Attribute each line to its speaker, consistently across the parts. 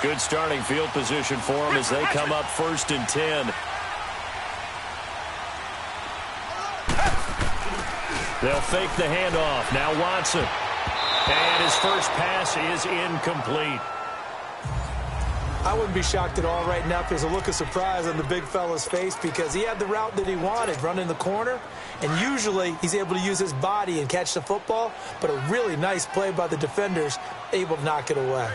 Speaker 1: Good starting field position for them as they come up 1st and 10. They'll fake the handoff. Now Watson. And his first pass is incomplete.
Speaker 2: I wouldn't be shocked at all right now if there's a look of surprise on the big fella's face because he had the route that he wanted, running the corner, and usually he's able to use his body and catch the football, but a really nice play by the defenders, able to knock it away.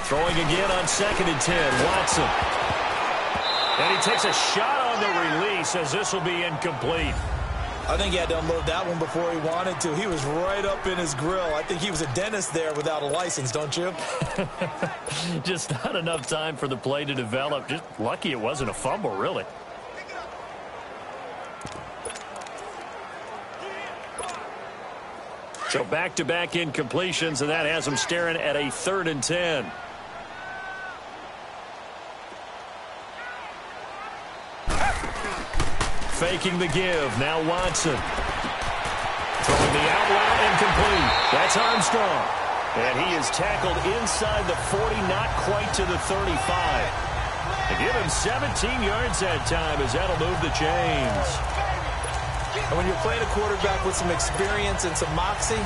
Speaker 1: Throwing again on 2nd and 10, Watson. And he takes a shot on the release as this will be incomplete.
Speaker 2: I think he had to unload that one before he wanted to. He was right up in his grill. I think he was a dentist there without a license, don't you?
Speaker 1: Just not enough time for the play to develop. Just lucky it wasn't a fumble, really. So back-to-back incompletions, and that has him staring at a 3rd and 10. Faking the give. Now Watson. Throwing the out route incomplete. That's Armstrong. And he is tackled inside the 40, not quite to the 35. They give him 17 yards that time as that'll move the chains.
Speaker 2: And when you're playing a quarterback with some experience and some moxie,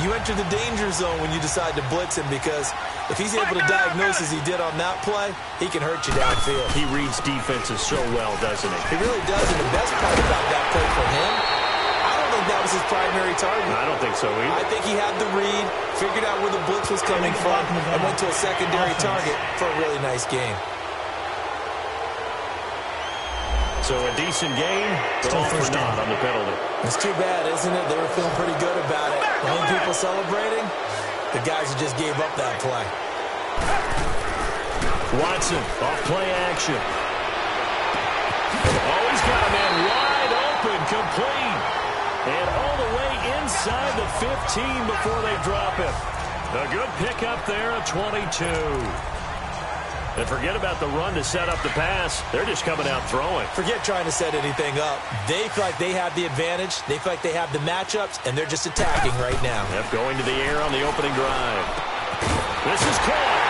Speaker 2: you enter the danger zone when you decide to blitz him because if he's able to diagnose as he did on that play, he can hurt you downfield.
Speaker 1: He reads defenses so well, doesn't he?
Speaker 2: He really does, and the best part about that play for him, I don't think that was his primary target.
Speaker 1: I don't think so either.
Speaker 2: I think he had the read, figured out where the blitz was coming from, and went to a secondary target for a really nice gain.
Speaker 1: So a decent game, but all for naught on the penalty.
Speaker 2: It's too bad, isn't it? They were feeling pretty good about it. The only people celebrating, the guys who just gave up that play.
Speaker 1: Watson, off play action. Oh, he's got a man wide open, complete. And all the way inside the 15 before they drop him. A good pickup there, a 22. And forget about the run to set up the pass. They're just coming out throwing.
Speaker 2: Forget trying to set anything up. They feel like they have the advantage. They feel like they have the matchups, and they're just attacking right now.
Speaker 1: Yep, going to the air on the opening drive. This is caught.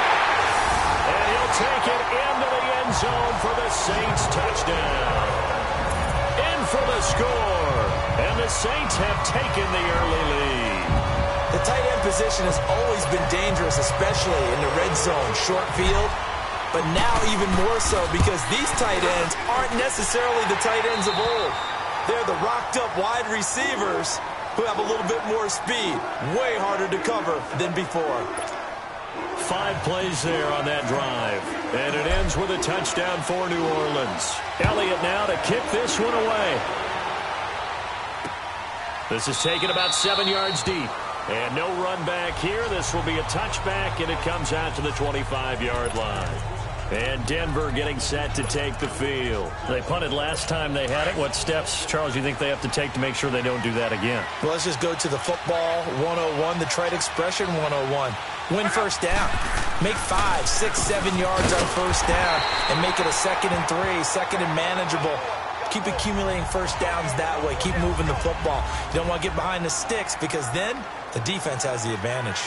Speaker 1: And he'll take it into the end zone for the Saints touchdown. In for the score. And the Saints have taken the early lead.
Speaker 2: The tight end position has always been dangerous, especially in the red zone, short field. But now even more so because these tight ends aren't necessarily the tight ends of old. They're the rocked-up wide receivers who have a little bit more speed. Way harder to cover than before.
Speaker 1: 5 plays there on that drive. And it ends with a touchdown for New Orleans. Elliott now to kick this one away. This is taken about 7 yards deep. And no run back here. This will be a touchback, and it comes out to the 25-yard line. And Denver getting set to take the field. They punted last time they had it. What steps, Charles, you think they have to take to make sure they don't do that again?
Speaker 2: Well, let's just go to the football 101, the trite expression 101. Win first down. Make 5, 6, 7 yards on first down and make it a 2nd and 3, 2nd and manageable. Keep accumulating first downs that way. Keep moving the football. You don't want to get behind the sticks because then the defense has the advantage.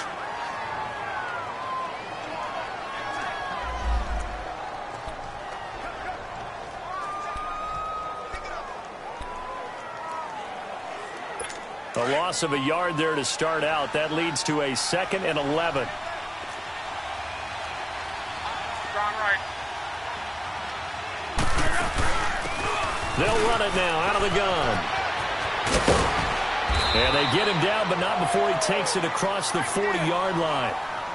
Speaker 1: A loss of a yard there to start out. That leads to a 2nd and 11. They'll run it now out of the gun. And they get him down, but not before he takes it across the 40-yard line.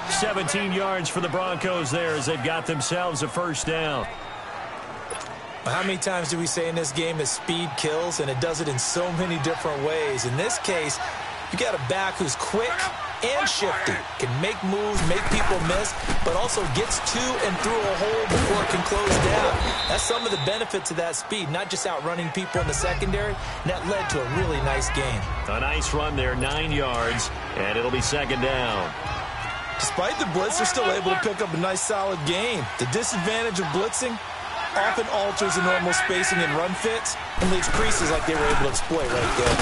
Speaker 1: 17 yards for the Broncos there as they've got themselves a first down.
Speaker 2: How many times do we say in this game that speed kills, and it does it in so many different ways? In this case, you got a back who's quick and shifty, can make moves, make people miss, but also gets to and through a hole before it can close down. That's some of the benefits of that speed, not just outrunning people in the secondary, and that led to a really nice gain.
Speaker 1: A nice run there, 9 yards, and it'll be 2nd down.
Speaker 2: Despite the blitz, they're still able to pick up a nice solid gain. The disadvantage of blitzing often alters the normal spacing and run fits and leaves creases like they were able to exploit right there.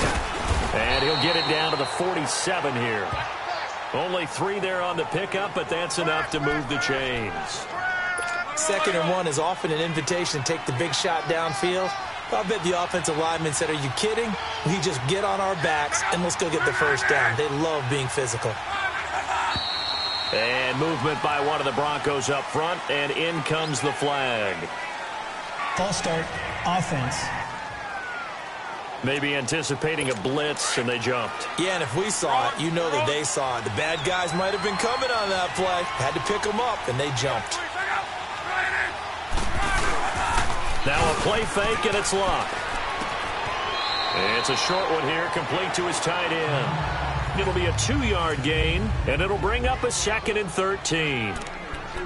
Speaker 1: And he'll get it down to the 47 here. Only 3 there on the pickup, but that's enough to move the chains.
Speaker 2: 2nd and 1 is often an invitation to take the big shot downfield. I bet the offensive lineman said, are you kidding? We just get on our backs and let's go get the first down. They love being physical.
Speaker 1: And movement by one of the Broncos up front, and in comes the flag.
Speaker 3: False start, offense.
Speaker 1: Maybe anticipating a blitz, and they jumped.
Speaker 2: Yeah, and if we saw it, you know that they saw it. The bad guys might have been coming on that play. Had to pick them up, and they jumped.
Speaker 1: Now a play fake, and it's Luck. It's a short one here, complete to his tight end. It'll be a 2-yard gain, and it'll bring up a 2nd and 13.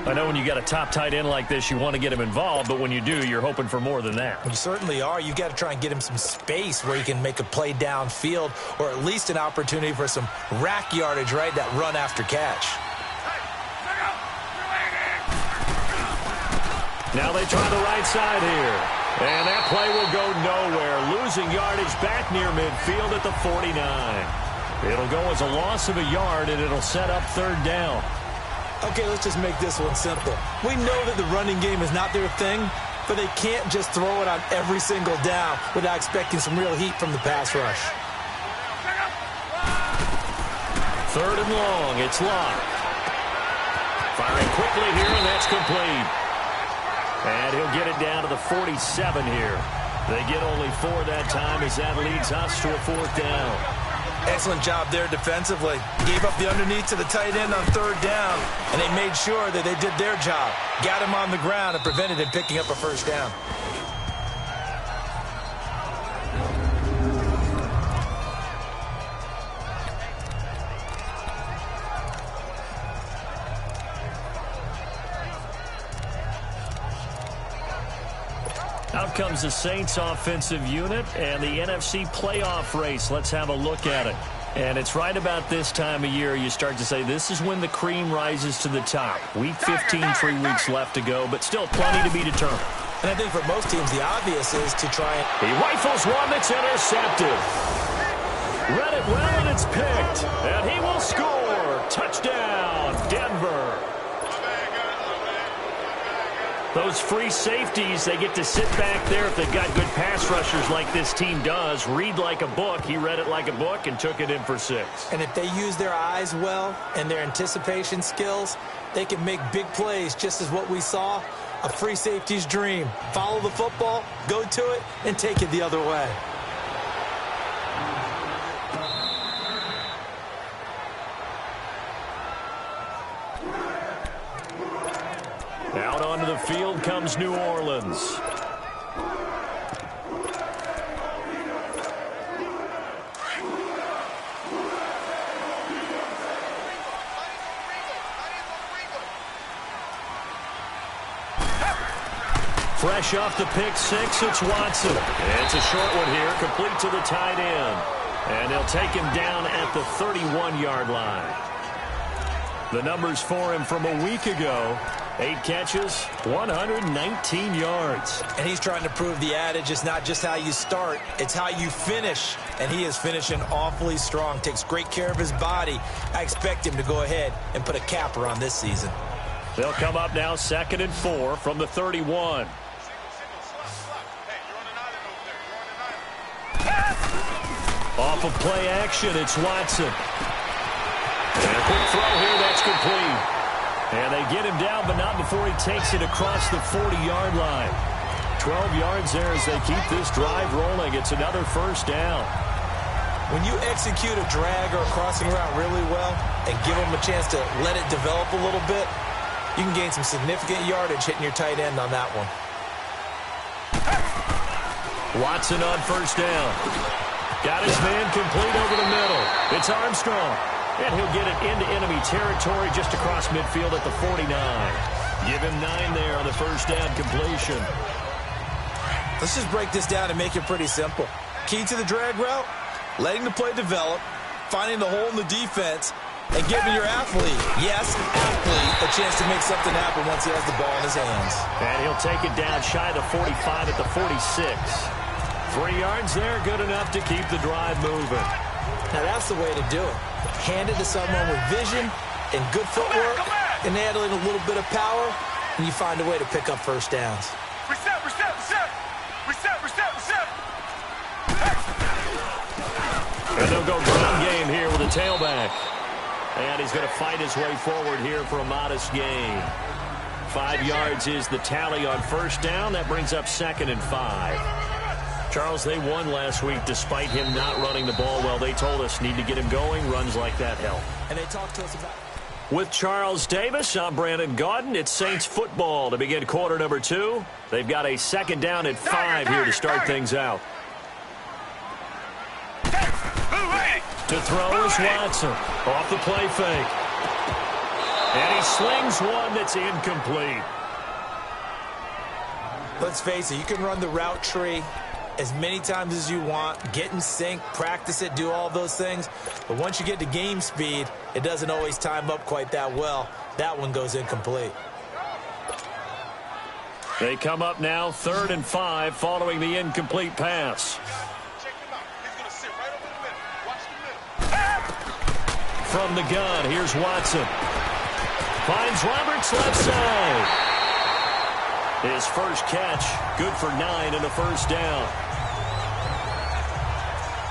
Speaker 1: I know when you got a top tight end like this, you want to get him involved, but when you do, you're hoping for more than that.
Speaker 2: You certainly are. You've got to try and get him some space where he can make a play downfield, or at least an opportunity for some rack yardage, right? That run after catch.
Speaker 1: Now they try the right side here. And that play will go nowhere. Losing yardage back near midfield at the 49. It'll go as a loss of a yard, and it'll set up 3rd down.
Speaker 2: Okay, let's just make this one simple. We know that the running game is not their thing, but they can't just throw it on every single down without expecting some real heat from the pass rush.
Speaker 1: 3rd and long, it's Luck. Firing quickly here, and that's complete. And he'll get it down to the 47 here. They get only 4 that time as that leads us to a 4th down.
Speaker 2: Excellent job there defensively. Gave up the underneath to the tight end on 3rd down, and they made sure that they did their job. Got him on the ground and prevented him picking up a 1st down.
Speaker 1: Out comes the Saints offensive unit and the NFC playoff race. Let's have a look at it. And it's right about this time of year you start to say this is when the cream rises to the top. Week 15, 3 weeks left to go, but still plenty to be determined.
Speaker 2: And I think for most teams, the obvious is to try and...
Speaker 1: He rifles one that's intercepted. Read it well, and it's picked. And he will score. Touchdown, Denver. Those free safeties, they get to sit back there if they've got good pass rushers like this team does. Read like a book. He read it like a book and took it in for 6.
Speaker 2: And if they use their eyes well and their anticipation skills, they can make big plays, just as what we saw, a free safety's dream. Follow the football, go to it, and take it the other way.
Speaker 1: Out onto the field comes New Orleans. Fresh off the pick 6, it's Watson. It's a short one here, complete to the tight end. And they'll take him down at the 31-yard line. The numbers for him from a week ago: 8 catches, 119 yards.
Speaker 2: And he's trying to prove the adage, it's not just how you start, it's how you finish. And he is finishing awfully strong, takes great care of his body. I expect him to go ahead and put a capper on this season.
Speaker 1: They'll come up now 2nd and 4 from the 31. Off of play action, it's Watson. And a quick throw here, that's complete. And they get him down, but not before he takes it across the 40-yard line. 12 yards there as they keep this drive rolling. It's another 1st down.
Speaker 2: When you execute a drag or a crossing route really well and give them a chance to let it develop a little bit, you can gain some significant yardage hitting your tight end on that one.
Speaker 1: Watson on 1st down. Got his man complete over the middle. It's Armstrong. And he'll get it into enemy territory just across midfield at the 49. Give him 9 there on the 1st down completion.
Speaker 2: Let's just break this down and make it pretty simple. Key to the drag route, letting the play develop, finding the hole in the defense, and giving your athlete, yes, athlete, a chance to make something happen once he has the ball in his hands.
Speaker 1: And he'll take it down shy of the 45 at the 46. 3 yards there, good enough to keep the drive moving.
Speaker 2: Now that's the way to do it. hand it to someone with vision and good footwork, and add in a little bit of power, and you find a way to pick up first downs.
Speaker 4: Reset.
Speaker 1: And they'll go ground game here with a tailback. And he's going to fight his way forward here for a modest gain. 5 yards is the tally on first down. That brings up 2nd and 5. Charles, they won last week despite him not running the ball well. They told us need to get him going. Runs like that help.
Speaker 2: And they talked to us about...
Speaker 1: With Charles Davis, I'm Brandon Gaudin. It's Saints football to begin quarter number 2. They've got a 2nd down at 5 here to start things out. To throw is Watson. Off the play fake. And he slings one that's incomplete.
Speaker 2: Let's face it, you can run the route tree as many times as you want, get in sync, practice it, do all those things. But once you get to game speed, it doesn't always time up quite that well. That one goes incomplete.
Speaker 1: They come up now 3rd and 5 following the incomplete pass. From the gun, here's Watson. Finds Roberts left side. His first catch, good for 9 and a first down.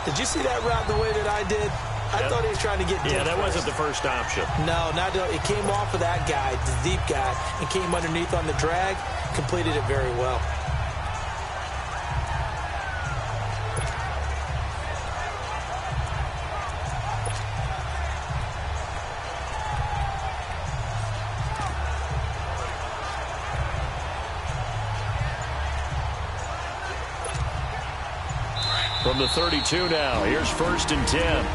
Speaker 2: Did you see that route the way that I did? I thought he was trying to get deep.
Speaker 1: Yeah, that wasn't the first option.
Speaker 2: No, it came off of that guy, the deep guy, and came underneath on the drag, completed it very well.
Speaker 1: From the 32 now, here's 1st and 10.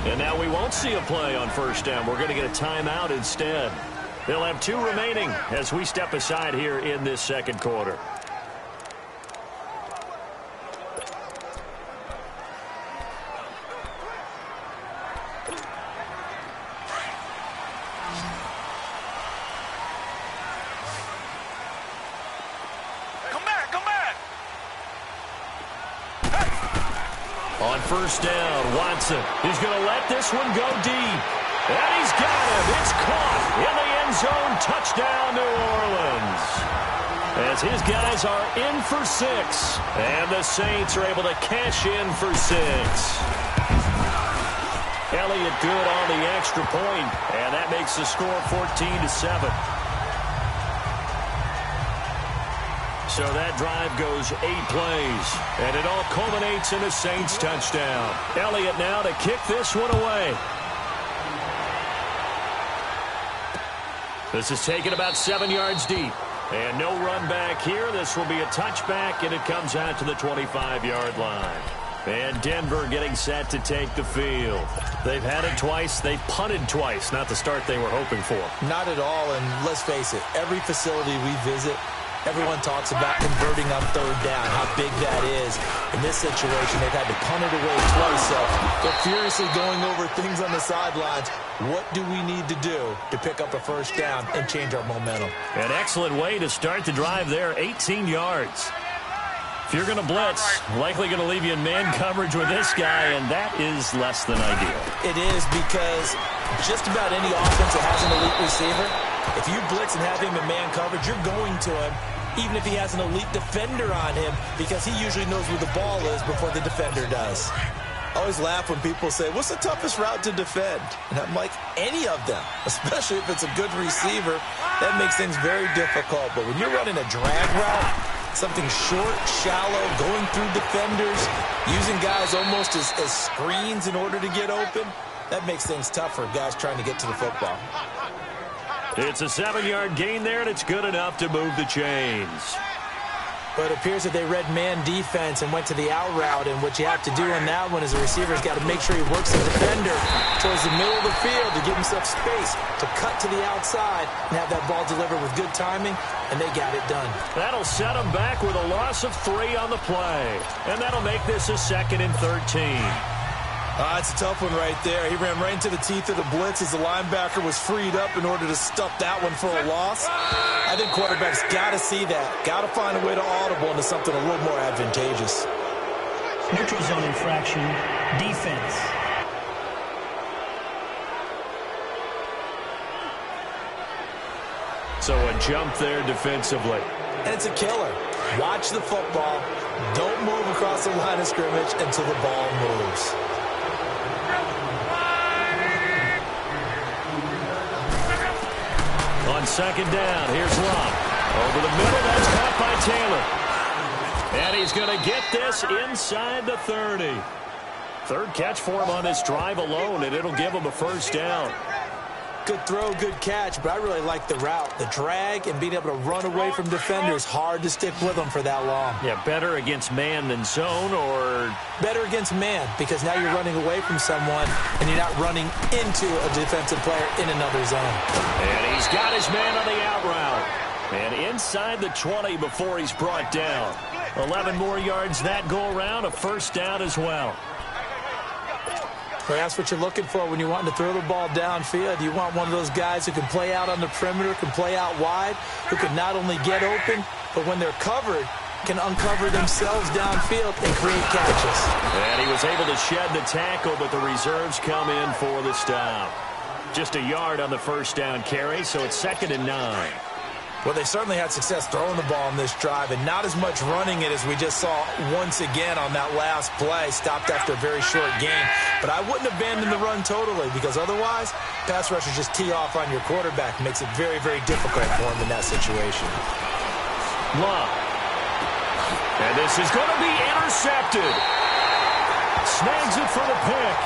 Speaker 1: And now we won't see a play on first down. We're going to get a timeout instead. They'll have 2 remaining as we step aside here in this second quarter. On first down, Watson. He's going to let this one go deep. And he's got him. It's caught in the end zone. Touchdown, New Orleans. As his guys are in for 6. And the Saints are able to cash in for 6. Elliott good on the extra point. And that makes the score 14-7. So that drive goes 8 plays, and it all culminates in a Saints touchdown. Elliott now to kick this one away. This is taken about 7 yards deep, and no run back here. This will be a touchback, and it comes out to the 25-yard line. And Denver getting set to take the field. They've had it twice. They've punted twice. Not the start they were hoping for.
Speaker 2: Not at all, and let's face it, every facility we visit, everyone talks about converting on 3rd down, how big that is. In this situation, they've had to punt it away twice, so they're furiously going over things on the sidelines. What do we need to do to pick up a first down and change our momentum?
Speaker 1: An excellent way to start the drive there, 18 yards. If you're going to blitz, likely going to leave you in man coverage with this guy, and that is less than ideal.
Speaker 2: It is, because just about any offense that has an elite receiver, if you blitz and have him in man coverage, you're going to him, even if he has an elite defender on him, because he usually knows where the ball is before the defender does. I always laugh when people say, what's the toughest route to defend? And I'm like, any of them, especially if it's a good receiver. That makes things very difficult. But when you're running a drag route, something short, shallow, going through defenders, using guys almost as screens in order to get open, that makes things tough for guys trying to get to the football.
Speaker 1: It's a 7-yard gain there, and it's good enough to move the chains.
Speaker 2: But it appears that they read man defense and went to the out route, and what you have to do on that one is the receiver's got to make sure he works the defender towards the middle of the field to give himself space to cut to the outside and have that ball delivered with good timing, and they got it done. That'll set them back with a loss of 3 on the play, and that'll make this a 2nd and 13. It's a tough one right there. He ran right into the teeth of the blitz as the linebacker was freed up in order to stuff that one for a loss. I think quarterbacks got to see that. Got to find a way to audible into something a little more advantageous.
Speaker 3: Neutral zone infraction, defense.
Speaker 1: So a jump there defensively.
Speaker 2: And it's a killer. Watch the football. Don't move across the line of scrimmage until the ball moves.
Speaker 1: On second down, here's Love. Over the middle, that's caught by Taylor. And he's going to get this inside the 30. Third catch for him on this drive alone, and it'll give him a first down.
Speaker 2: Good throw, good catch, but I really like the route. The drag and being able to run away from defenders, hard to stick with them for that long.
Speaker 1: Yeah, better against man than zone, or?
Speaker 2: Better against man, because now you're running away from someone and you're not running into a defensive player in another zone.
Speaker 1: And he's got his man on the out route. And inside the 20 before he's brought down. 11 more yards that go around, a first down as well.
Speaker 2: Well, that's what you're looking for when you're wanting to throw the ball downfield. You want one of those guys who can play out on the perimeter, can play out wide, who can not only get open, but when they're covered, can uncover themselves downfield and create catches.
Speaker 1: And he was able to shed the tackle, but the reserves come in for the stop. Just a yard on the first down carry, so it's 2nd and 9.
Speaker 2: Well, they certainly had success throwing the ball in this drive, and not as much running it as we just saw once again on that last play, stopped after a very short gain. But I wouldn't abandon the run totally, because otherwise, pass rushers just tee off on your quarterback. It makes it very, very difficult for him in that situation.
Speaker 1: Love. And this is going to be intercepted. Snags it for the pick.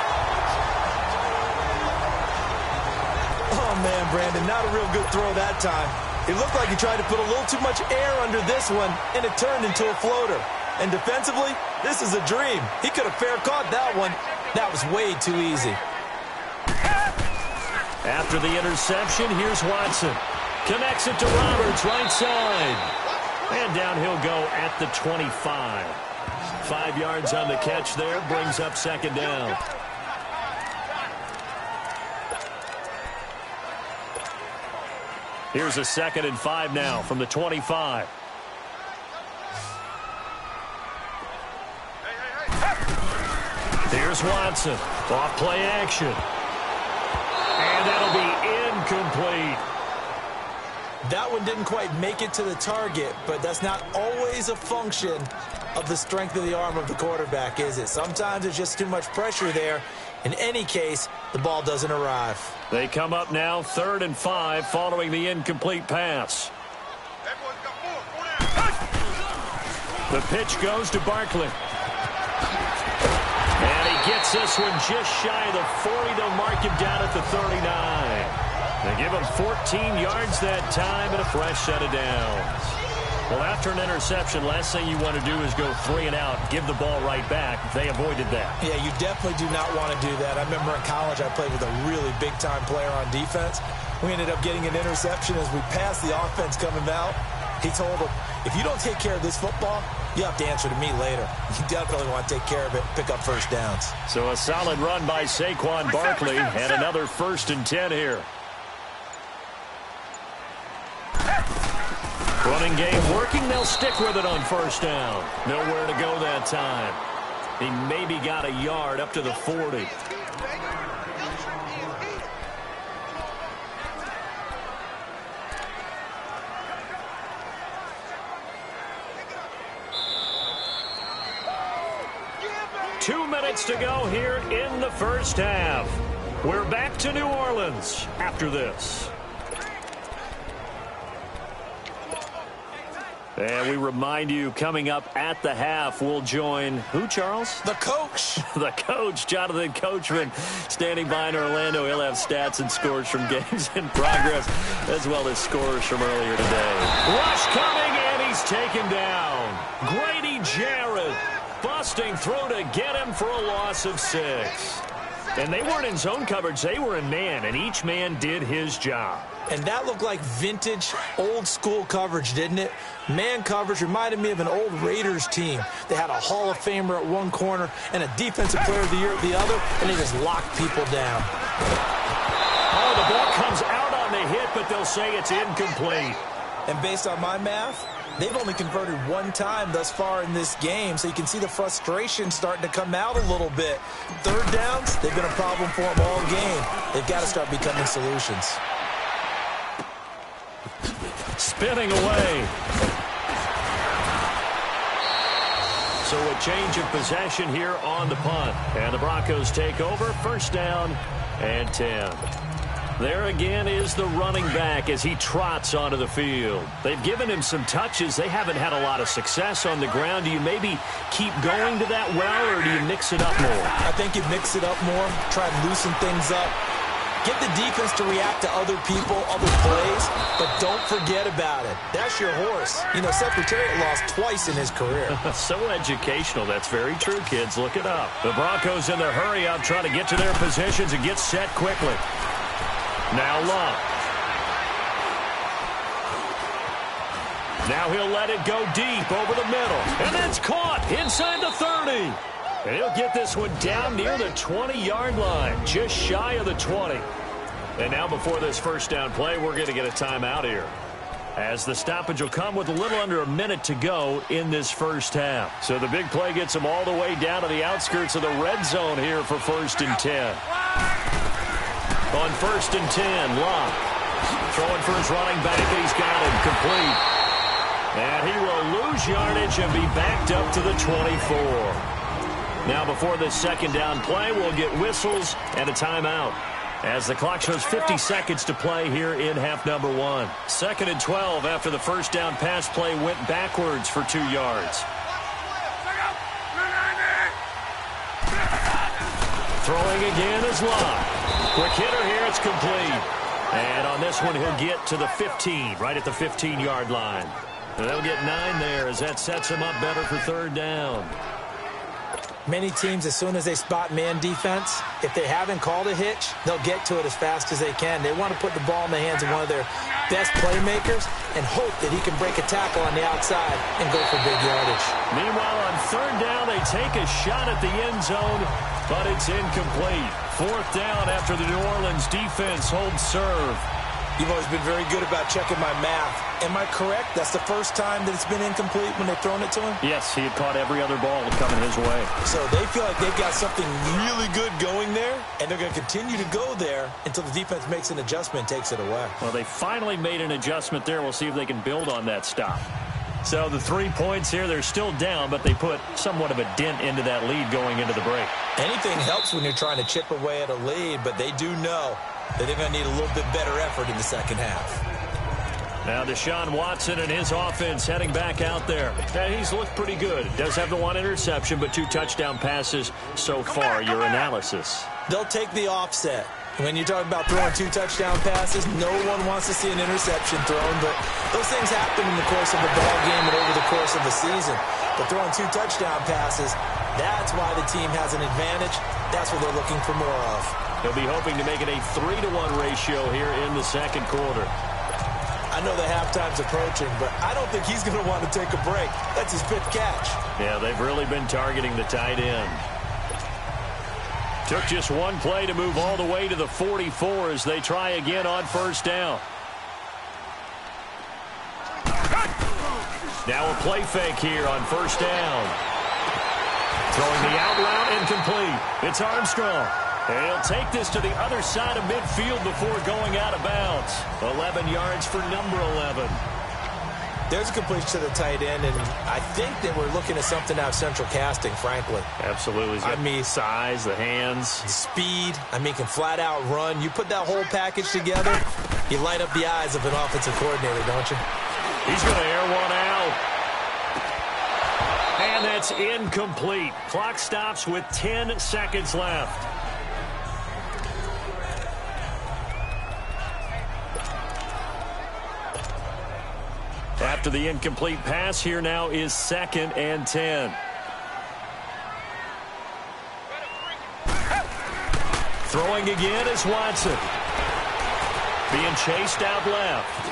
Speaker 2: Oh, man, Brandon, not a real good throw that time. It looked like he tried to put a little too much air under this one, and it turned into a floater. And defensively, this is a dream. He could have fair caught that one. That was way too easy.
Speaker 1: After the interception, here's Watson. Connects it to Roberts, right side. And down he'll go at the 25. 5 yards on the catch there, brings up 2nd down. Here's a 2nd and 5 now from the 25. Here's Watson. Off play action. And that'll be incomplete.
Speaker 2: That one didn't quite make it to the target, but that's not always a function of the strength of the arm of the quarterback, is it? Sometimes there's just too much pressure there. In any case, the ball doesn't arrive.
Speaker 1: They come up now 3rd and 5 following the incomplete pass. The pitch goes to Barkley. And he gets this one just shy of the 40. They'll mark him down at the 39. They give him 14 yards that time and a fresh set of downs. Well, after an interception, last thing you want to do is go 3 and out, give the ball right back. They avoided that.
Speaker 2: Yeah, you definitely do not want to do that. I remember in college I played with a really big-time player on defense. We ended up getting an interception as we passed the offense coming out. He told him, if you don't take care of this football, you have to answer to me later. You definitely want to take care of it, pick up first downs.
Speaker 1: So a solid run by Saquon Barkley and another 1st and 10 here. Running game working. They'll stick with it on first down. Nowhere to go that time. He maybe got a yard up to the 40. Two minutes to go here in the first half. We're back to New Orleans after this. And we remind you, coming up at the half, we'll join who, Charles?
Speaker 2: The coach.
Speaker 1: The coach, Jonathan Coachman, standing by in Orlando. He'll have stats and scores from games in progress, as well as scores from earlier today. Rush coming, and he's taken down. Grady Jarrett busting through to get him for a loss of 6. And they weren't in zone coverage. They were in man, and each man did his job.
Speaker 2: And that looked like vintage, old-school coverage, didn't it? Man coverage reminded me of an old Raiders team. They had a Hall of Famer at one corner and a Defensive Player of the Year at the other, and they just locked people down.
Speaker 1: Oh, the ball comes out on the hit, but they'll say it's incomplete.
Speaker 2: And based on my math, they've only converted one time thus far in this game, so you can see the frustration starting to come out a little bit. Third downs, they've been a problem for them all game. They've got to start becoming solutions.
Speaker 1: spinning away. So a change of possession here on the punt. And the Broncos take over, first down and 10. There again is the running back as he trots onto the field. They've given him some touches. They haven't had a lot of success on the ground. Do you maybe keep going to that well, or do you mix it up more?
Speaker 2: I think you mix it up more, try to loosen things up. Get the defense to react to other people, other plays, but don't forget about it. That's your horse. You know, Secretariat lost twice in his career.
Speaker 1: So educational. That's very true, kids. Look it up. The Broncos in their hurry up, trying to get to their positions and get set quickly. Now Love. Now he'll let it go deep over the middle. And that's caught inside the 30. And he'll get this one down near the 20-yard line, just shy of the 20. And now before this first down play, we're going to get a timeout here, as the stoppage will come with a little under a minute to go in this first half. So the big play gets them all the way down to the outskirts of the red zone here for 1st and 10. On 1st and 10, Love throwing for his running back, and he's got him complete. And he will lose yardage and be backed up to the 24. Now before this second down play, we'll get whistles and a timeout, as the clock shows 50 seconds to play here in half number 1. 2nd and 12 after the first down pass play went backwards for 2 yards. Throwing again is Love. Quick hitter here, it's complete. And on this one, he'll get to the 15, right at the 15-yard line. And they'll get 9 there, as that sets him up better for 3rd down.
Speaker 2: Many teams, as soon as they spot man defense, if they haven't called a hitch, they'll get to it as fast as they can. They want to put the ball in the hands of one of their best playmakers and hope that he can break a tackle on the outside and go for big yardage.
Speaker 1: Meanwhile, on 3rd down, they take a shot at the end zone, but it's incomplete. 4th down after the New Orleans defense holds serve.
Speaker 2: You've always been very good about checking my math. Am I correct? That's the first time that it's been incomplete when they've thrown it to him?
Speaker 1: Yes, he had caught every other ball coming his way.
Speaker 2: So they feel like they've got something really good going there, and they're going to continue to go there until the defense makes an adjustment and takes it away.
Speaker 1: Well, they finally made an adjustment there. We'll see if they can build on that stop. So the 3 points here, they're still down, but they put somewhat of a dent into that lead going into the break.
Speaker 2: Anything helps when you're trying to chip away at a lead, but they do know that they're going to need a little bit better effort in the second half.
Speaker 1: Now Deshaun Watson and his offense heading back out there. Now, he's looked pretty good. Does have the 1 interception, but 2 touchdown passes so far. Your analysis?
Speaker 2: They'll take the offset. When you talk about throwing 2 touchdown passes, no one wants to see an interception thrown, but those things happen in the course of a ball game and over the course of the season. But throwing 2 touchdown passes, that's why the team has an advantage. That's what they're looking for more of.
Speaker 1: He'll be hoping to make it a 3-to-1 ratio here in the second quarter.
Speaker 2: I know the halftime's approaching, but I don't think he's going to want to take a break. That's his 5th catch.
Speaker 1: Yeah, they've really been targeting the tight end. Took just 1 play to move all the way to the 44 as they try again on 1st down. Now a play fake here on 1st down. Throwing the out route incomplete. It's Armstrong. And he'll take this to the other side of midfield before going out of bounds. 11 yards for number 11.
Speaker 2: There's a completion to the tight end, and I think that we're looking at something out of central casting, frankly.
Speaker 1: Absolutely.
Speaker 2: I mean,
Speaker 1: size, the hands.
Speaker 2: The speed. I mean, can flat out run. You put that whole package together, you light up the eyes of an offensive coordinator, don't you?
Speaker 1: He's going to air one out. And that's incomplete. Clock stops with 10 seconds left. After the incomplete pass, here now is 2nd and 10. Throwing again is Watson. Being chased out left.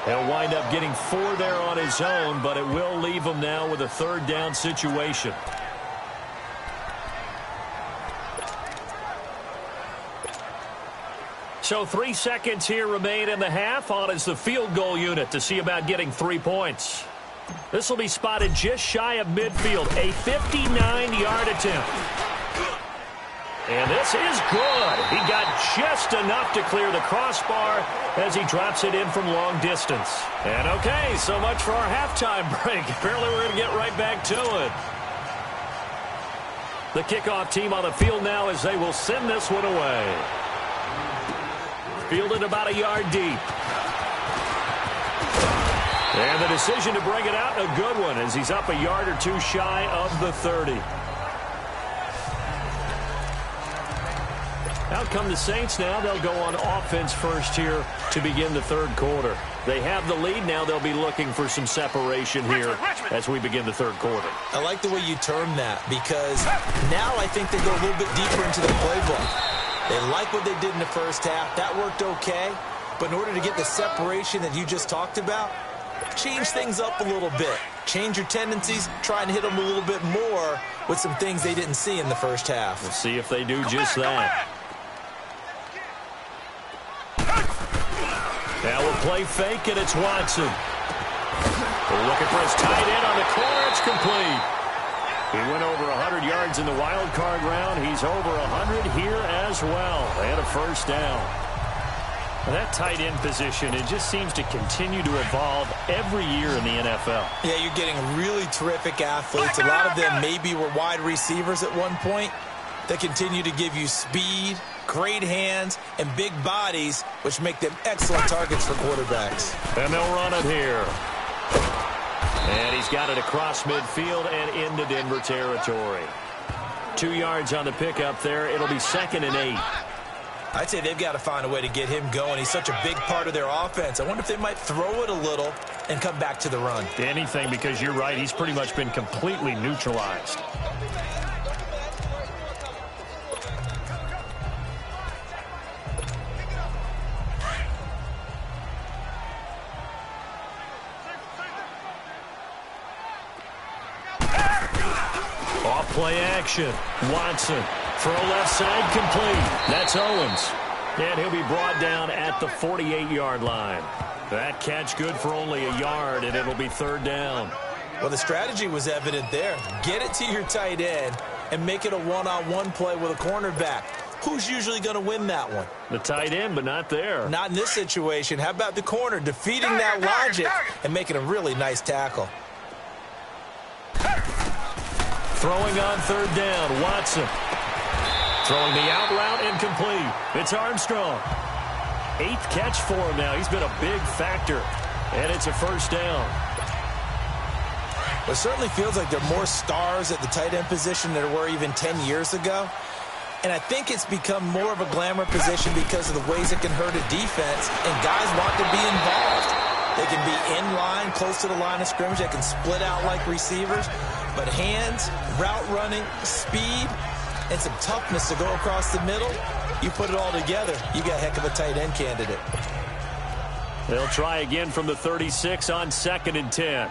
Speaker 1: He'll wind up getting 4 there on his own, but it will leave him now with a 3rd down situation. So 3 seconds here remain in the half. On is the field goal unit to see about getting 3 points. This will be spotted just shy of midfield. A 59-yard attempt. And this is good. He got just enough to clear the crossbar as he drops it in from long distance. And okay, so much for our halftime break. Apparently we're going to get right back to it. The kickoff team on the field now as they will send this one away. Fielded about a yard deep. And the decision to bring it out, a good one, as he's up a yard or two shy of the 30. Out come the Saints now. They'll go on offense first here to begin the third quarter. They have the lead now. They'll be looking for some separation here as we begin the third quarter.
Speaker 2: I like the way you term that, because now I think they go a little bit deeper into the playbook. They like what they did in the first half. That worked okay. But in order to get the separation that you just talked about, change things up a little bit. Change your tendencies. Try and hit them a little bit more with some things they didn't see in the first half.
Speaker 1: We'll see if they do just that. Now we'll play fake, and it's Watson. We're looking for his tight end on the corner. It's complete. He went over 100 yards in the wild card round. He's over 100 here as well. And a first down. Well, that tight end position, it just seems to continue to evolve every year in the NFL.
Speaker 2: Yeah, you're getting really terrific athletes. A lot of them maybe were wide receivers at one point. They continue to give you speed, great hands, and big bodies, which make them excellent targets for quarterbacks.
Speaker 1: And they'll run it here. And he's got it across midfield and into Denver territory. 2 yards on the pickup there. It'll be 2nd and 8.
Speaker 2: I'd say they've got to find a way to get him going. He's such a big part of their offense. I wonder if they might throw it a little and come back to the run.
Speaker 1: Anything, because you're right. He's pretty much been completely neutralized. Play action. Watson. Throw left side complete. That's Owens. And he'll be brought down at the 48-yard line. That catch good for only a yard, and it'll be 3rd down.
Speaker 2: Well, the strategy was evident there. Get it to your tight end and make it a one-on-one play with a cornerback. Who's usually going to win that one?
Speaker 1: The tight end, but not there.
Speaker 2: Not in this situation. How about the corner defeating that logic and making a really nice tackle?
Speaker 1: Throwing on 3rd down, Watson. Throwing the out route incomplete. It's Armstrong. 8th catch for him now. He's been a big factor. And it's a first down.
Speaker 2: It certainly feels like there are more stars at the tight end position than there were even 10 years ago. And I think it's become more of a glamour position because of the ways it can hurt a defense, and guys want to be involved. They can be in line, close to the line of scrimmage. They can split out like receivers. But hands, route running, speed, and some toughness to go across the middle, you put it all together, you got a heck of a tight end candidate.
Speaker 1: They'll try again from the 36 on 2nd and 10.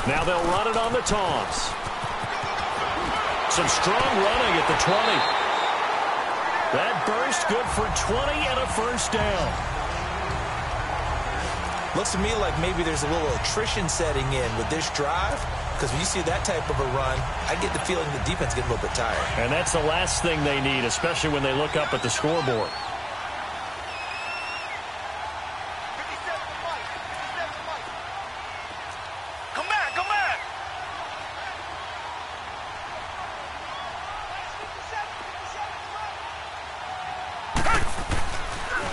Speaker 1: Now they'll run it on the toss. Some strong running at the 20. That burst good for 20 and a first down.
Speaker 2: Looks to me like maybe there's a little attrition setting in with this drive, because when you see that type of a run, I get the feeling the defense gets a little bit tired.
Speaker 1: And that's the last thing they need, especially when they look up at the scoreboard.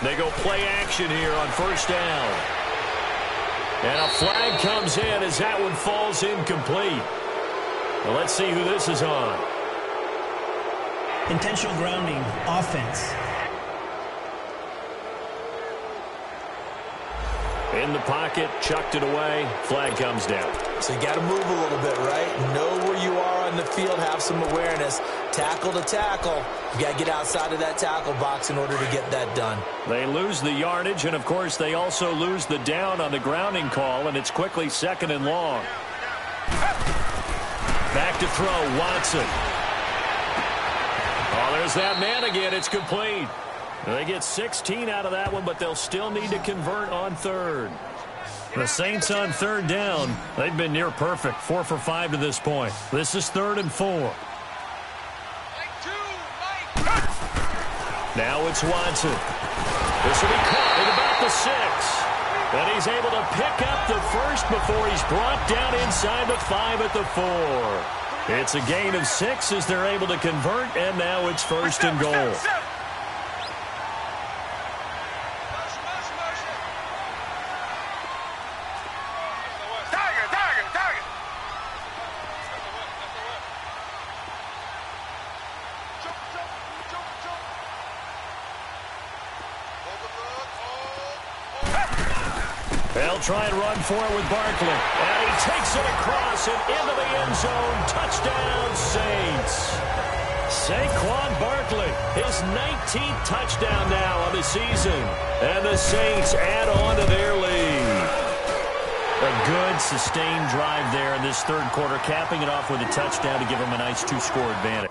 Speaker 1: They go play action here on 1st down. And a flag comes in as that one falls incomplete. Well, let's see who this is on.
Speaker 3: Intentional grounding, offense.
Speaker 1: In the pocket, chucked it away, flag comes down.
Speaker 2: So you got to move a little bit, right? Know where you are on the field, have some awareness. Tackle to tackle. You got to get outside of that tackle box in order to get that done.
Speaker 1: They lose the yardage, and of course they also lose the down on the grounding call, and it's quickly 2nd and long. Back to throw, Watson. Oh, there's that man again. It's complete. They get 16 out of that one, but they'll still need to convert on 3rd. The Saints on third down. They've been near perfect, 4 for 5 to this point. This is 3rd and 4. Now it's Watson. This will be caught at about the 6. And he's able to pick up the first before he's brought down inside the 5 at the 4. It's a gain of 6 as they're able to convert, and now it's 1st and goal. They'll try and run for it with Barkley. And he takes it across and into the end zone. Touchdown, Saints. Saquon Barkley, his 19th touchdown now of the season. And the Saints add on to their lead. A good, sustained drive there in this third quarter, capping it off with a touchdown to give them a nice 2-score advantage.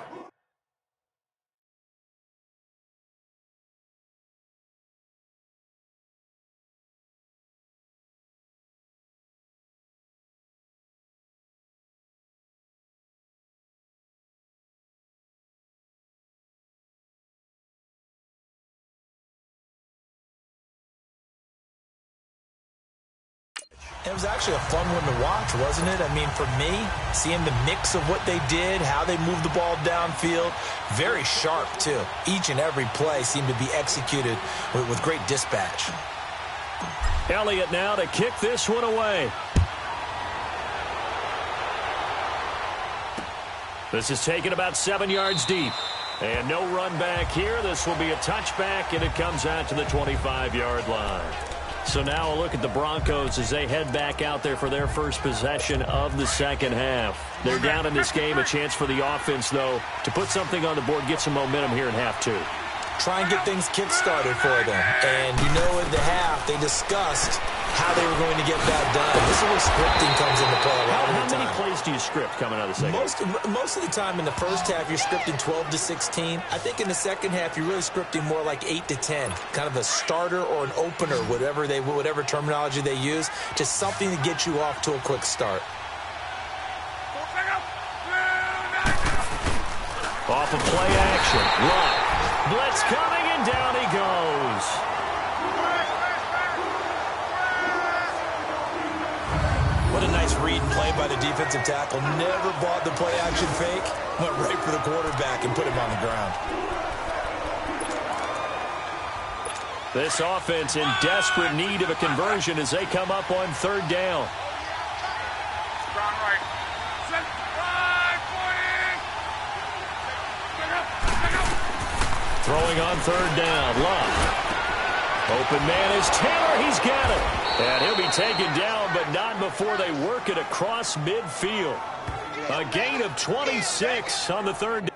Speaker 2: It was actually a fun one to watch, wasn't it? I mean, for me, seeing the mix of what they did, how they moved the ball downfield, very sharp, too. Each and every play seemed to be executed with great dispatch.
Speaker 1: Elliott now to kick this one away. This is taken about 7 yards deep. And no run back here. This will be a touchback, and it comes out to the 25-yard line. So now a look at the Broncos as they head back out there for their first possession of the second half. They're down in this game. A chance for the offense, though, to put something on the board, get some momentum here in half 2.
Speaker 2: Try and get things kick-started for them. And you know in the half, they discussed how they were going to get that done. This is where scripting comes into play a lot of the time.
Speaker 1: How many plays do you script coming out of the second half?
Speaker 2: Most of the time in the first half, you're scripting 12 to 16. I think in the second half, you're really scripting more like 8 to 10. Kind of a starter or an opener, whatever terminology they use. Just something to get you off to a quick start.
Speaker 1: Off of play action. Luck. Blitz coming, and down he goes.
Speaker 2: What a nice read and play by the defensive tackle. Never bought the play action fake. Went right for the quarterback and put him on the ground.
Speaker 1: This offense in desperate need of a conversion as they come up on third down. Throwing on third down, Luck. Open man is Taylor, he's got it. And he'll be taken down, but not before they work it across midfield. A gain of 26 on the third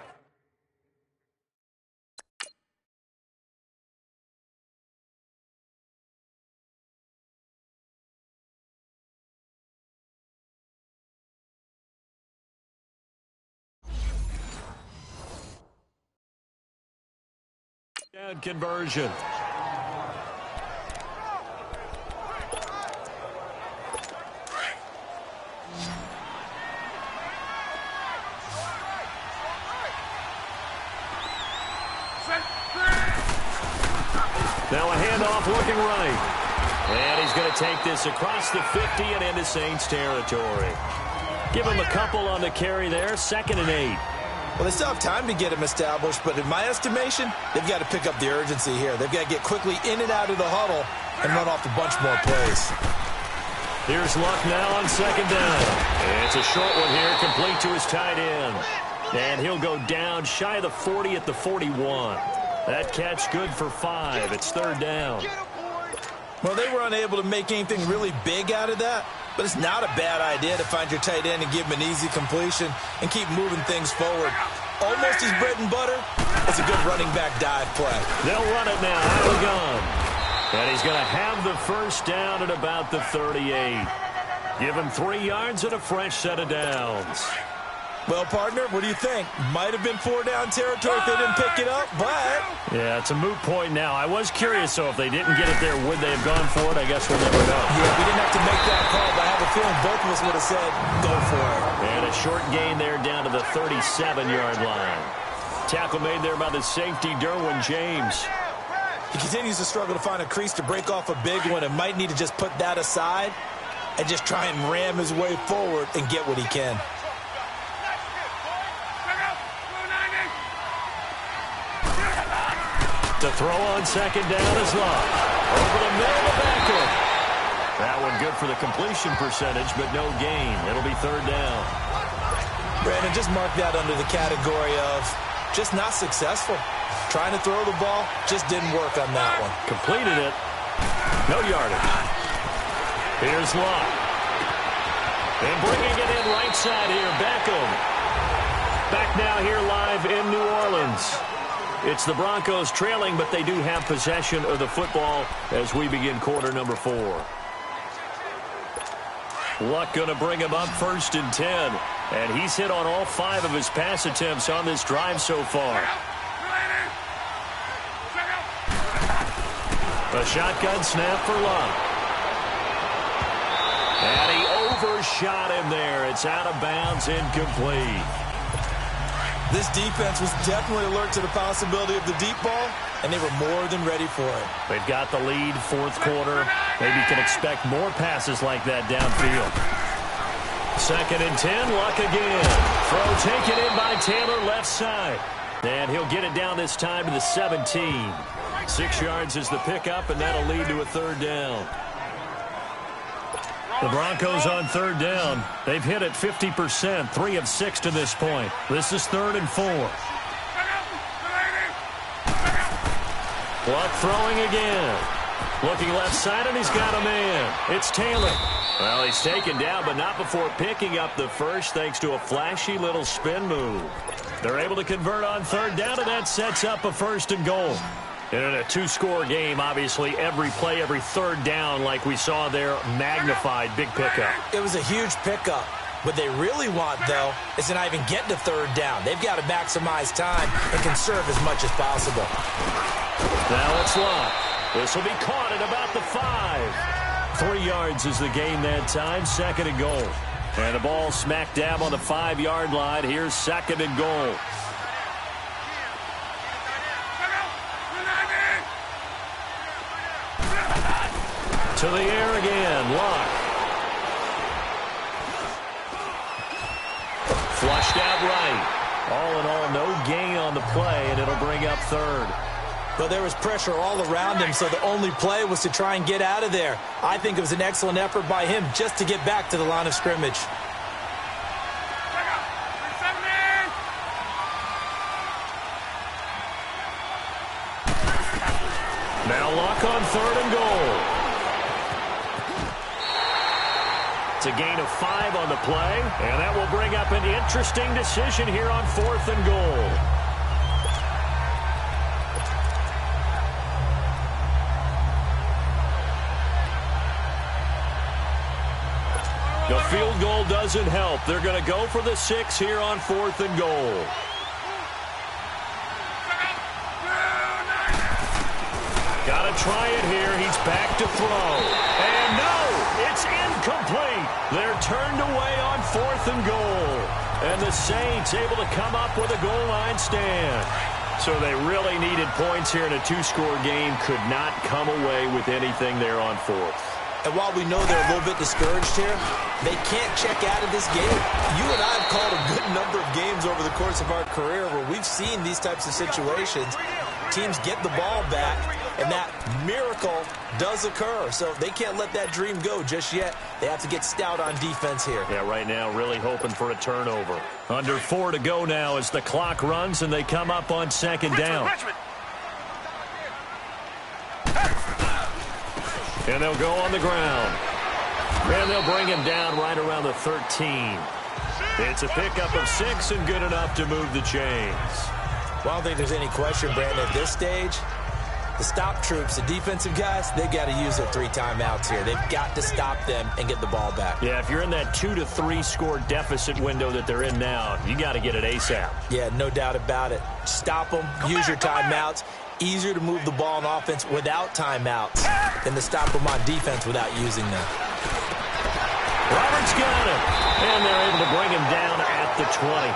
Speaker 1: down conversion. Now a handoff looking right. And he's going to take this across the 50 and into Saints territory. Give him a couple on the carry there. 2nd and 8.
Speaker 2: Well, they still have time to get him established, but in my estimation, they've got to pick up the urgency here. They've got to get quickly in and out of the huddle and run off a bunch more plays.
Speaker 1: Here's Luck now on 2nd down. It's a short one here, complete to his tight end. And he'll go down shy of the 40 at the 41. That catch good for 5. It's 3rd down.
Speaker 2: Well, they were unable to make anything really big out of that, but it's not a bad idea to find your tight end and give him an easy completion and keep moving things forward. Almost his bread and butter. It's a good running back dive play.
Speaker 1: They'll run it now out of the gun. And he's going to have the first down at about the 38. Give him 3 yards and a fresh set of downs.
Speaker 2: Well, partner, what do you think? Might have been 4-down territory if they didn't pick it up, but...
Speaker 1: Yeah, it's a moot point now. I was curious, so if they didn't get it there, would they have gone for it? I guess we'll never know.
Speaker 2: Yeah, we didn't have to make that call, but I have a feeling both of us would have said, go for it.
Speaker 1: And a short gain there down to the 37-yard line. Tackle made there by the safety, Derwin James.
Speaker 2: He continues to struggle to find a crease to break off a big one and might need to just put that aside and just try and ram his way forward and get what he can.
Speaker 1: To throw on second down is Locke. Over the middle to Beckham. That one good for the completion percentage, but no gain. It'll be third down.
Speaker 2: Brandon, just mark that under the category of just not successful. Trying to throw the ball, just didn't work on that one.
Speaker 1: Completed it. No yardage. Here's Locke. And bringing it in right side here, Beckham. Back now here live in New Orleans. It's the Broncos trailing, but they do have possession of the football as we begin quarter number 4. Luck going to bring him up 1st and 10. And he's hit on all 5 of his pass attempts on this drive so far. A shotgun snap for Luck. And he overshot him there. It's out of bounds, incomplete.
Speaker 2: This defense was definitely alert to the possibility of the deep ball, and they were more than ready for it.
Speaker 1: They've got the lead, 4th quarter. Maybe you can expect more passes like that downfield. 2nd and 10, Luck again. Throw taken in by Taylor left side. And he'll get it down this time to the 17. 6 yards is the pickup, and that'll lead to a third down. The Broncos on third down. They've hit it 50%, 3 of 6 to this point. This is 3rd and 4. Luck throwing again. Looking left side, and he's got a man. It's Taylor. Well, he's taken down, but not before picking up the first thanks to a flashy little spin move. They're able to convert on third down, and that sets up a 1st and goal. And in a 2-score game, obviously, every play, every third down, like we saw there, magnified, big pickup.
Speaker 2: It was a huge pickup. What they really want, though, is to not even get to third down. They've got to maximize time and conserve as much as possible.
Speaker 1: Now it's Locke. This will be caught at about the 5. 3 yards is the gain that time, 2nd and goal. And the ball smack dab on the 5-yard line. Here's 2nd and goal. To the air again, Locke. Flushed out right. All in all, no gain on the play, and it'll bring up 3rd.
Speaker 2: But there was pressure all around him, so the only play was to try and get out of there. I think it was an excellent effort by him just to get back to the line of scrimmage.
Speaker 1: Now Locke on 3rd and goal. It's a gain of 5 on the play, and that will bring up an interesting decision here on 4th and goal. The field goal doesn't help. They're going to go for the 6 here on 4th and goal. Got to try it here. He's back to throw. And no, it's incomplete. They're turned away on 4th and goal. And the Saints able to come up with a goal line stand. So they really needed points here in a 2-score game. Could not come away with anything there on 4th.
Speaker 2: And while we know they're a little bit discouraged here, they can't check out of this game. You and I have called a good number of games over the course of our career where we've seen these types of situations. Teams get the ball back, and that miracle does occur. So they can't let that dream go just yet. They have to get stout on defense here.
Speaker 1: Yeah, right now really hoping for a turnover. Under 4 to go now as the clock runs, and they come up on 2nd down. And they'll go on the ground. And they'll bring him down right around the 13. It's a pickup of 6 and good enough to move the chains.
Speaker 2: Well, I don't think there's any question, Brandon, at this stage. The stop troops, the defensive guys, they got to use their 3 timeouts here. They've got to stop them and get the ball back.
Speaker 1: Yeah, if you're in that 2 to 3 score deficit window that they're in now, you got to get it ASAP.
Speaker 2: Yeah, no doubt about it. Stop them, use your timeouts. Easier to move the ball on offense without timeouts than to stop them on defense without using them.
Speaker 1: Roberts got it, and they're able to bring him down at the 20.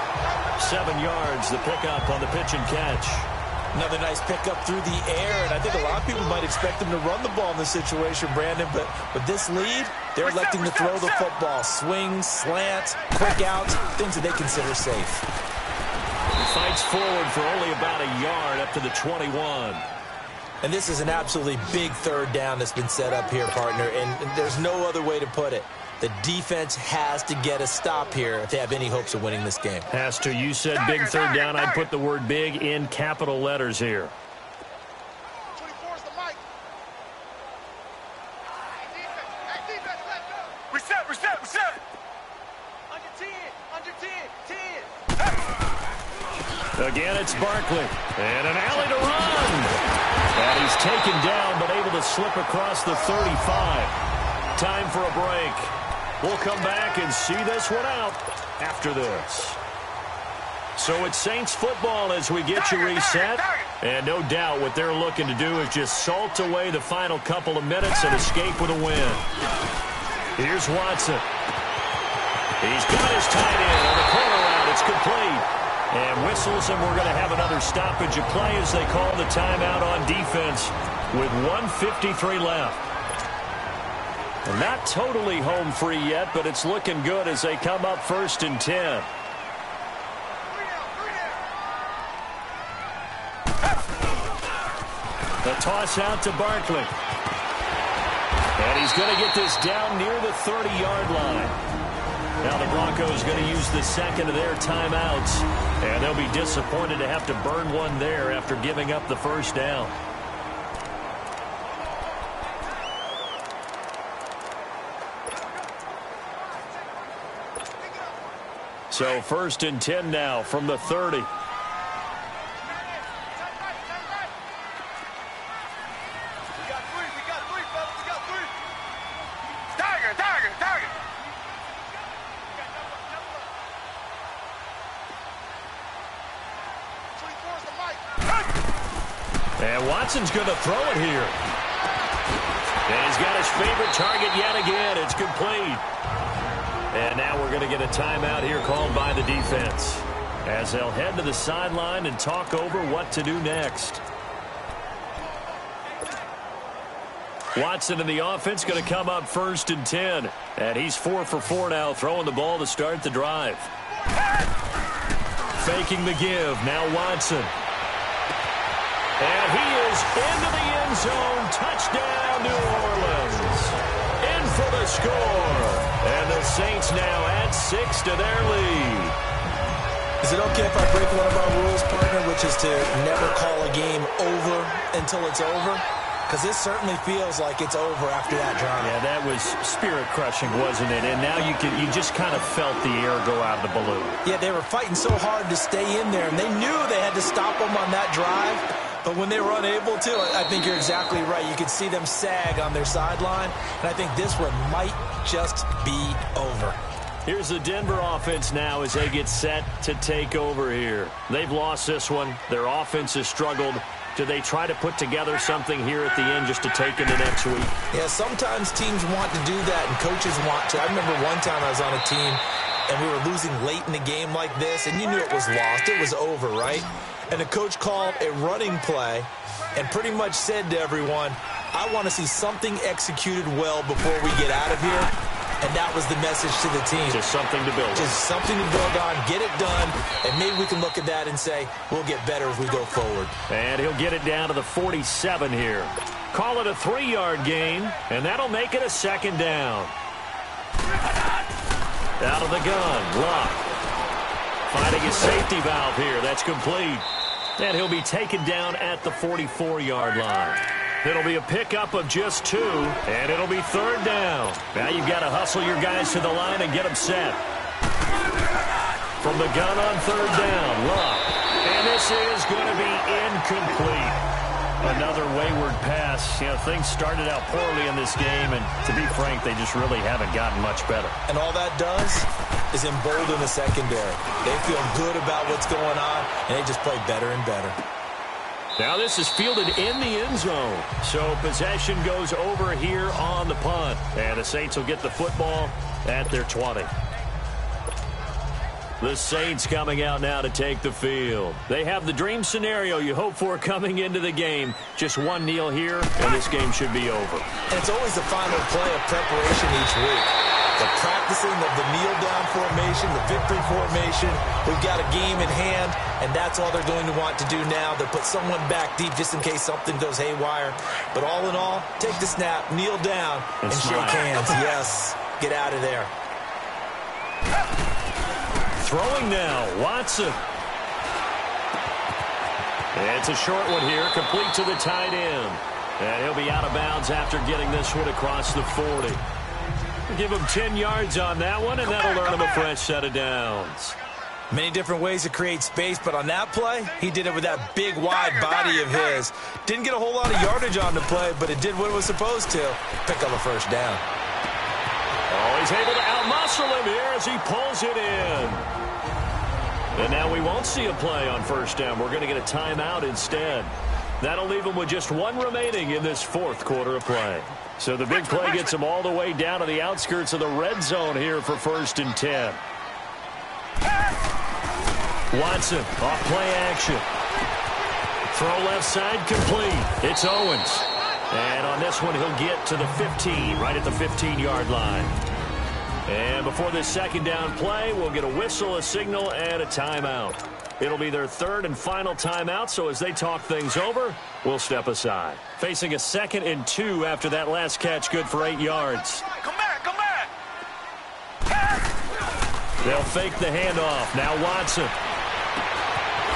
Speaker 1: 7 yards, the pickup on the pitch and catch.
Speaker 2: Another nice pickup through the air, and I think a lot of people might expect them to run the ball in this situation, Brandon, but with this lead, they're electing to throw the football. Swings, slants, quick outs, things that they consider safe.
Speaker 1: He fights forward for only about a yard up to the 21.
Speaker 2: And this is an absolutely big 3rd down that's been set up here, partner, and there's no other way to put it. The defense has to get a stop here if they have any hopes of winning this game.
Speaker 1: Has to. You said big 3rd down. I'd put the word big in capital letters here.
Speaker 4: 24's the mic. Defense, let's go. Reset. Under 10.
Speaker 1: Again, it's Barkley. And an alley to run. And he's taken down, but able to slip across the 35. Time for a break. We'll come back and see this one out after this. So it's Saints football as we get you reset. And no doubt what they're looking to do is just salt away the final couple of minutes and escape with a win. Here's Watson. He's got his tight end on the corner route. It's complete. And whistles, and we're going to have another stoppage of play as they call the timeout on defense with 1:53 left. And not totally home free yet, but it's looking good as they come up 1st and 10. The toss out to Barkley. And he's going to get this down near the 30-yard line. Now the Broncos going to use the 2nd of their timeouts. And they'll be disappointed to have to burn one there after giving up the 1st down. So 1st and 10 now from the 30. And Watson's going to throw it here. And he's got his favorite target yet again. It's complete. And now we're going to get a timeout here called by the defense as they'll head to the sideline and talk over what to do next. Watson in the offense going to come up 1st and 10. And he's 4 for 4 now, throwing the ball to start the drive. Faking the give. Now Watson. And he is into the end zone. Touchdown, New Orleans. In for the score. And the Saints now add 6 to their lead.
Speaker 2: Is it okay if I break one of our rules, partner, which is to never call a game over until it's over? Because this certainly feels like it's over after that drive.
Speaker 1: Yeah, that was spirit-crushing, wasn't it? And now you just kind of felt the air go out of the balloon.
Speaker 2: Yeah, they were fighting so hard to stay in there, and they knew they had to stop them on that drive. But when they were unable to, I think you're exactly right. You could see them sag on their sideline, and I think this one might just be over.
Speaker 1: Here's the Denver offense now as they get set to take over here. They've lost this one. Their offense has struggled. Do they try to put together something here at the end just to take into next week?
Speaker 2: Yeah, sometimes teams want to do that, and coaches want to. I remember one time I was on a team, and we were losing late in the game like this, and you knew it was lost. It was over, right? And the coach called a running play and pretty much said to everyone, I want to see something executed well before we get out of here. And that was the message to the team.
Speaker 1: Just something to build on.
Speaker 2: Just something to build on, get it done, and maybe we can look at that and say, we'll get better as we go forward.
Speaker 1: And he'll get it down to the 47 here. Call it a 3-yard gain, and that'll make it a 2nd down. Out of the gun, Luck. Finding his safety valve here. That's complete. And he'll be taken down at the 44-yard line. It'll be a pickup of just 2, and it'll be 3rd down. Now you've got to hustle your guys to the line and get them set. From the gun on 3rd down, Luck. And this is going to be incomplete. Another wayward pass. You know, things started out poorly in this game, and to be frank, they just really haven't gotten much better.
Speaker 2: And all that does is embolden the secondary. They feel good about what's going on, and they just play better and better.
Speaker 1: Now this is fielded in the end zone. So possession goes over here on the punt. And the Saints will get the football at their 20. The Saints coming out now to take the field. They have the dream scenario you hope for coming into the game. Just one kneel here, and this game should be over.
Speaker 2: And it's always the final play of preparation each week. The practicing of the kneel-down formation, the victory formation. We've got a game in hand, and that's all they're going to want to do now. They'll put someone back deep just in case something goes haywire. But all in all, take the snap, kneel down, and shake hands. Yes, get out of there.
Speaker 1: Throwing now, Watson. It's a short one here, complete to the tight end. And he'll be out of bounds after getting this one across the 40. Give him 10 yards on that one, and that'll earn him a fresh set of downs.
Speaker 2: Many different ways to create space, but on that play, he did it with that big, wide body of his. Didn't get a whole lot of yardage on the play, but it did what it was supposed to. Pick up a first down.
Speaker 1: Oh, he's able to outmuscle him here as he pulls it in. And now we won't see a play on first down. We're going to get a timeout instead. That'll leave him with just one remaining in this fourth quarter of play. So the big play gets him all the way down to the outskirts of the red zone here for 1st and 10. Watson off play action. Throw left side complete. It's Owens. And on this one, he'll get to the 15, right at the 15-yard line. And before this second down play, we'll get a whistle, a signal, and a timeout. It'll be their third and final timeout, so as they talk things over, we'll step aside. Facing a 2nd and 2 after that last catch, good for 8 yards.
Speaker 4: Come back, come back.
Speaker 1: They'll fake the handoff. Now Watson.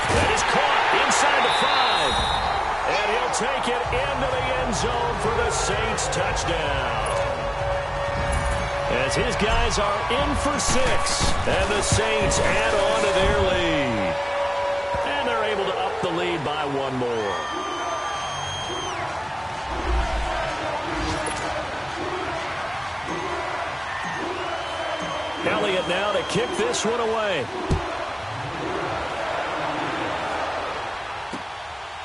Speaker 1: That is caught inside the 5. And he'll take it into the end zone for the Saints touchdown. As his guys are in for 6, and the Saints add on to their lead. And they're able to up the lead by one more. Elliott now to kick this one away.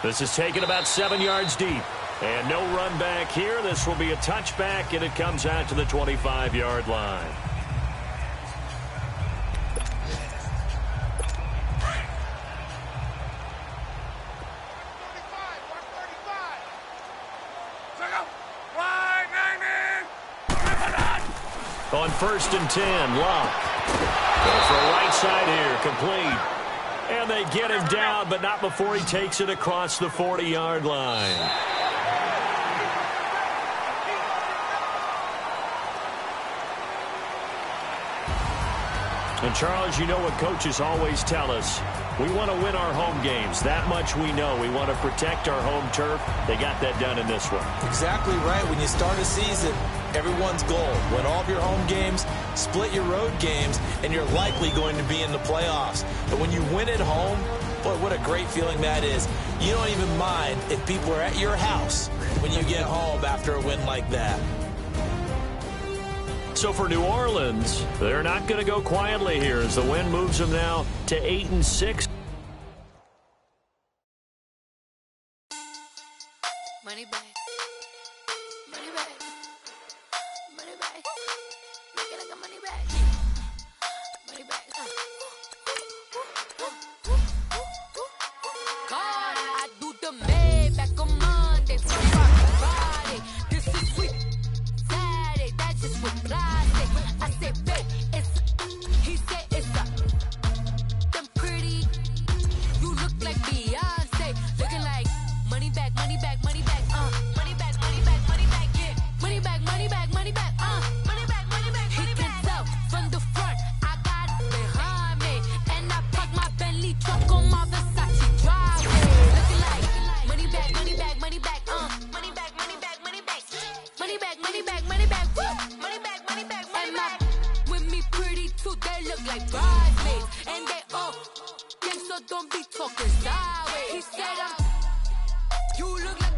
Speaker 1: This is taken about 7 yards deep. And no run back here. This will be a touchback, and it comes out to the 25-yard line. On 1st and 10, Locke. Goes for a right side here, complete. And they get him down, but not before he takes it across the 40-yard line. And, Charles, you know what coaches always tell us. We want to win our home games. That much we know. We want to protect our home turf. They got that done in this one.
Speaker 2: Exactly right. When you start a season, everyone's goal, win all of your home games, split your road games, and you're likely going to be in the playoffs. But when you win at home, boy, what a great feeling that is. You don't even mind if people are at your house when you get home after a win like that.
Speaker 1: So for New Orleans, they're not going to go quietly here as the win moves them now to 8-6.
Speaker 5: Money back. Money back. Money back. Make it like a money back. Money back. God, I do the Maybach on Monday. Friday. This is sweet. Saturday. That's just what I say. I say, babe, it's. He said it's a. Them pretty. You look like Beyonce. Looking like money back, money back, money back. Money back, money back, money back, yeah. Money back, money back, money back, money back, money back, money back. He can tell from the front, I got it behind me. And I parked my Bentley truck on my Versace driveway. Looking like money back, money back, money back, money back, money back, money back. Money back, money back, money back, money back, money back, money back. With me pretty too, they look like bridesmaids. And they all gang, so don't be talking sideways. He said, you look like